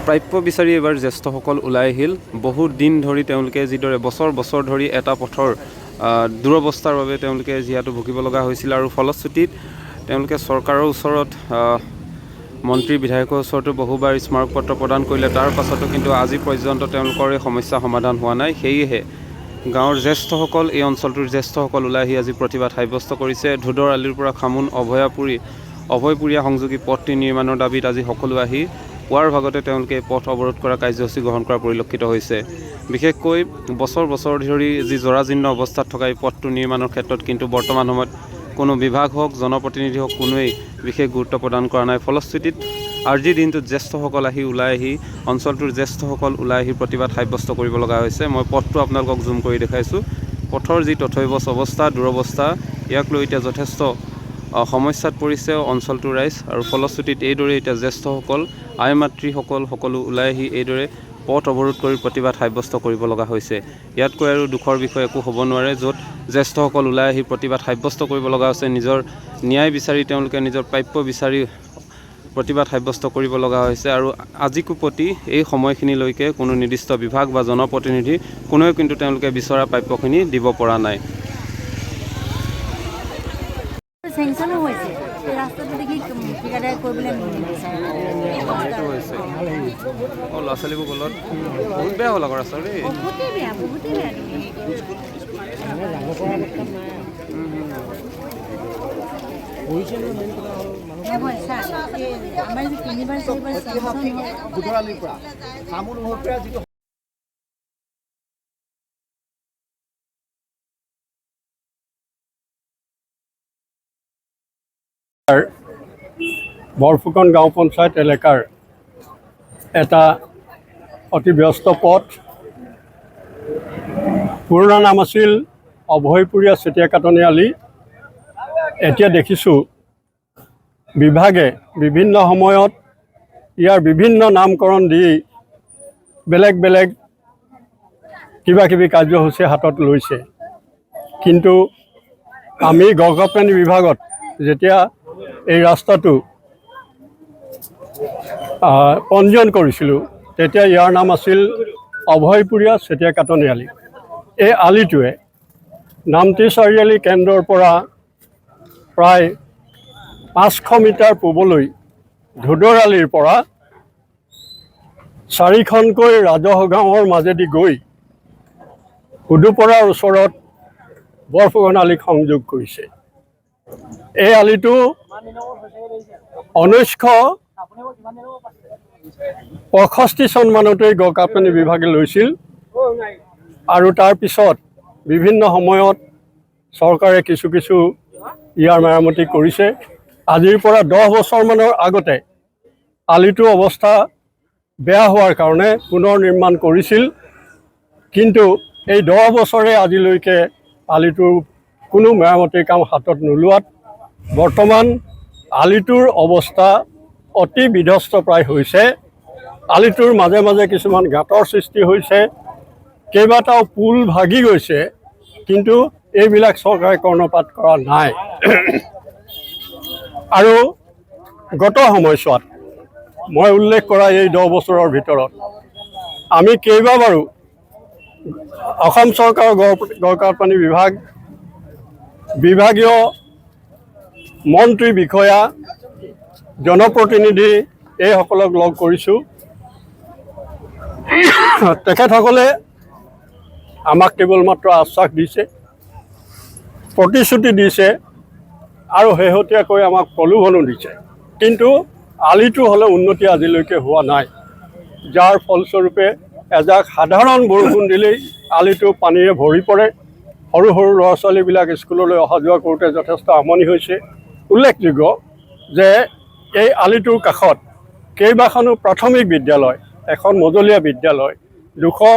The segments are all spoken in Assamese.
প্ৰাপ্য বিচাৰি এবাৰ জ্যেষ্ঠসকল ওলাই আহিল। বহুত দিন ধৰি তেওঁলোকে যিদৰে বছৰ বছৰ ধৰি এটা পথৰ দুৰৱস্থাৰ বাবে তেওঁলোকে যিহেতু ভুগিব লগা হৈছিল আৰু ফলশ্ৰুতিত তেওঁলোকে চৰকাৰৰ ওচৰত মন্ত্ৰী বিধায়কৰ ওচৰতো বহুবাৰ স্মাৰকপত্ৰ প্ৰদান কৰিলে। তাৰ পাছতো কিন্তু আজি পৰ্যন্ত তেওঁলোকৰ এই সমস্যা সমাধান হোৱা নাই। সেয়েহে গাঁৱৰ জ্যেষ্ঠসকল, এই অঞ্চলটোৰ জ্যেষ্ঠসকল ওলাই আহি আজি প্ৰতিবাদ সাব্যস্ত কৰিছে। ধুদৰ আলিৰ পৰা খামুন অভয়পুৰীয়া সংযোগী পথটি নিৰ্মাণৰ দাবীত আজি সকলো আহি পুৱাৰ ভাগতে তেওঁলোকে পথ অৱৰোধ কৰা কাৰ্যসূচী গ্ৰহণ কৰা পৰিলক্ষিত হৈছে। বিশেষকৈ বছৰ বছৰ ধৰি যি জৰাজীৰ্ণ অৱস্থাত থকা এই পথটো নিৰ্মাণৰ ক্ষেত্ৰত কিন্তু বৰ্তমান সময়ত কোনো বিভাগ হওক, জনপ্ৰতিনিধি হওক, কোনোৱেই বিশেষ গুৰুত্ব প্ৰদান কৰা নাই। ফলশ্ৰুতিত আজিৰ দিনটোত জ্যেষ্ঠসকল ওলাই আহি অঞ্চলটোৰ জ্যেষ্ঠসকল ওলাই আহি প্ৰতিবাদ সাব্যস্ত কৰিব লগা হৈছে। মই পথটো আপোনালোকক জুম কৰি দেখাইছোঁ। পথৰ যি তথৈবচ অৱস্থা, দুৰৱস্থা, ইয়াক লৈ এতিয়া যথেষ্ট সমস্যাত পৰিছে অঞ্চলটোৰ ৰাইজ। আৰু ফলশ্ৰুতিত এইদৰে এতিয়া জ্যেষ্ঠসকল, আই মাতৃসকল সকলো ওলাই আহি এইদৰে পথ অৱৰোধ কৰি প্ৰতিবাদ সাব্যস্ত কৰিব লগা হৈছে। ইয়াতকৈ আৰু দুখৰ বিষয় একো হ'ব নোৱাৰে, য'ত জ্যেষ্ঠসকল ওলাই আহি প্ৰতিবাদ সাব্যস্ত কৰিব লগা হৈছে। নিজৰ ন্যায় বিচাৰি তেওঁলোকে নিজৰ প্ৰাপ্য বিচাৰি প্ৰতিবাদ সাব্যস্ত কৰিব লগা হৈছে। আৰু আজিকো প্ৰতি এই সময়খিনিলৈকে কোনো নিৰ্দিষ্ট বিভাগ বা জনপ্ৰতিনিধি কোনেও কিন্তু তেওঁলোকে বিচৰা প্ৰাপ্যখিনি দিব পৰা নাই। ল'ৰা ছোৱালীবোৰ গ'লত বহুত বেয়া হ'ল আকৌ ৰাস্তা দেই। বৰফুকন গাঁও পঞ্চায়ত এলেকাৰ এটা অতি ব্যস্ত পথ। পুৰণা নাম আছিল অভয়পুৰীয়া চেতিয়াকাটনি আলি। এতিয়া দেখিছোঁ বিভাগে বিভিন্ন সময়ত ইয়াৰ বিভিন্ন নামকৰণ দি বেলেগ বেলেগ কিবা কিবি কাৰ্যসূচী হাতত লৈছে। কিন্তু আমি গড়কাপ্তানি বিভাগত যেতিয়া এই ৰাস্তাটো পঞ্জীয়ন কৰিছিলোঁ, তেতিয়া ইয়াৰ নাম আছিল অভয়পুৰীয়া চেতিয়াকাটনি আলি। এই আলিটোৱে নামতি চাৰিআলি কেন্দ্ৰৰ পৰা প্ৰায় 500 মিটাৰ পূবলৈ ধুদৰ আলিৰ পৰা 4খনকৈ ৰাজহ গাঁৱৰ মাজেদি গৈ হুদুপৰাৰ ওচৰত বৰফুকন আলিক সংযোগ কৰিছে। এই আলিটো 1965 চনমানতেই গড়কাপ্তানি বিভাগে লৈছিল আৰু তাৰপিছত বিভিন্ন সময়ত চৰকাৰে কিছু কিছু ইয়াৰ মেৰামতি কৰিছে। আজিৰ পৰা 10 বছৰমানৰ আগতে আলিটোৰ অৱস্থা বেয়া হোৱাৰ কাৰণে পুনৰ নিৰ্মাণ কৰিছিল। কিন্তু এই 10 বছৰে আজিলৈকে আলিটোৰ কোনো মেৰামতিৰ কাম হাতত নোলোৱাত বৰ্তমান আলিটোৰ অৱস্থা অতি বিধ্বস্তপ্ৰায় হৈছে। আলিটোৰ মাজে মাজে কিছুমান গাঁতৰ সৃষ্টি হৈছে, কেইবাটাও পুল ভাগি গৈছে, কিন্তু এইবিলাক চৰকাৰে কৰ্ণপাত কৰা নাই। আৰু গত সময়ছোৱাত মই উল্লেখ কৰা এই 10 বছৰৰ ভিতৰত আমি কেইবাবাৰো অসম চৰকাৰৰ গড়কাপ্তানি বিভাগীয় মন্ত্ৰী, বিষয়া, জনপ্ৰতিনিধি এইসকলক লগ কৰিছোঁ। তেখেতসকলে আমাক কেৱল মাত্ৰ আশ্বাস দিছে, প্ৰতিশ্ৰুতি দিছে আৰু শেহতীয়াকৈ আমাক প্ৰলোভনো দিছে। কিন্তু আলিটো হ'লে উন্নতি আজিলৈকে হোৱা নাই, যাৰ ফলস্বৰূপে এজাক সাধাৰণ বৰষুণ দিলেই আলিটো পানীৰে ভৰি পৰে। সৰু সৰু ল'ৰা ছোৱালীবিলাক স্কুললৈ অহা যোৱা কৰোঁতে যথেষ্ট আমনি হৈছে। উল্লেখযোগ্য যে এই আলিটোৰ কাষত কেইবাখনো প্ৰাথমিক বিদ্যালয়, এখন মজলীয়া বিদ্যালয়, 200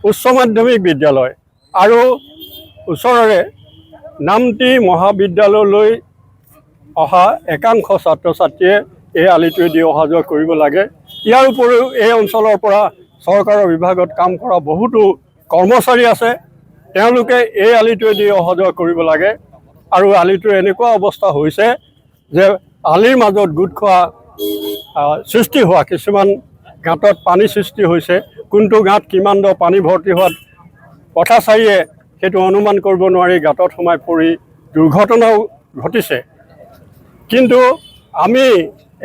উচ্চ মাধ্যমিক বিদ্যালয় আৰু ওচৰৰে নামতি মহাবিদ্যালয়লৈ অহা একাংশ ছাত্ৰ ছাত্ৰীয়ে এই আলিটোৱেদি অহা যোৱা কৰিব লাগে। ইয়াৰ উপৰিও এই অঞ্চলৰ পৰা চৰকাৰৰ বিভাগত কাম কৰা বহুতো কৰ্মচাৰী আছে, তেওঁলোকে এই আলিটোৱেদি অহা যোৱা কৰিব লাগে। আৰু আলিটোৰ এনেকুৱা অৱস্থা হৈছে যে আলিৰ মাজত গোট খোৱা সৃষ্টি হোৱা কিছুমান গাঁতত পানী সৃষ্টি হৈছে, কোনটো গাঁত কিমান দ পানী ভৰ্তি হোৱাত পথাচাৰীয়ে সেইটো অনুমান কৰিব নোৱাৰি গাঁতত সোমাই পৰি দুৰ্ঘটনাও ঘটিছে। কিন্তু আমি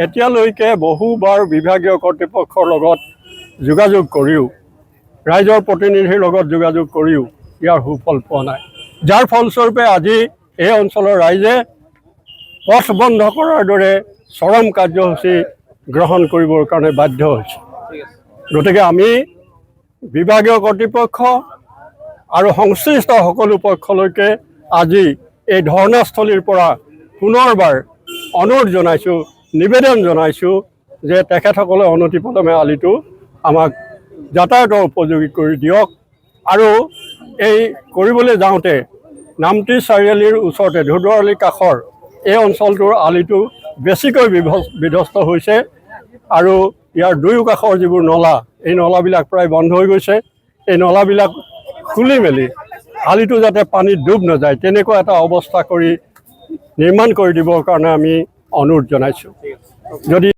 এতিয়ালৈকে বহুবাৰ বিভাগীয় কৰ্তৃপক্ষৰ লগত যোগাযোগ কৰিও, ৰাইজৰ প্ৰতিনিধিৰ লগত যোগাযোগ কৰিও ইয়াৰ সুফল পোৱা নাই, যাৰ ফলস্বৰূপে আজি এই অঞ্চলৰ ৰাইজে পথ বন্ধ কৰাৰ দৰে চৰম কাৰ্যসূচী গ্ৰহণ কৰিবৰ কাৰণে বাধ্য হৈছে। গতিকে আমি বিভাগীয় কৰ্তৃপক্ষ আৰু সংশ্লিষ্ট সকলো পক্ষলৈকে আজি এই ধৰ্ণাস্থলীৰ পৰা পুনৰবাৰ অনুৰোধ জনাইছোঁ, নিবেদন জনাইছোঁ যে তেখেতসকলে অনতিপলমে আলিটো আমাক যাতায়াতৰ উপযোগী কৰি দিয়ক। আৰু এই কৰিবলৈ যাওঁতে নামতি চাৰিআলিৰ ওচৰতে ধুদুৱালিৰ কাষৰ এই অঞ্চলটোৰ আলিটো বেছিকৈ বিধ্বস্ত হৈছে আৰু ইয়াৰ দুয়ো কাষৰ যিবোৰ নলা, এই নলাবিলাক প্ৰায় বন্ধ হৈ গৈছে। এই নলাবিলাক খুলি মেলি আলিটো যাতে পানীত ডুব নাযায় তেনেকুৱা এটা অৱস্থা কৰি নিৰ্মাণ কৰি দিবৰ কাৰণে আমি অনুৰোধ জনাইছোঁ। যদি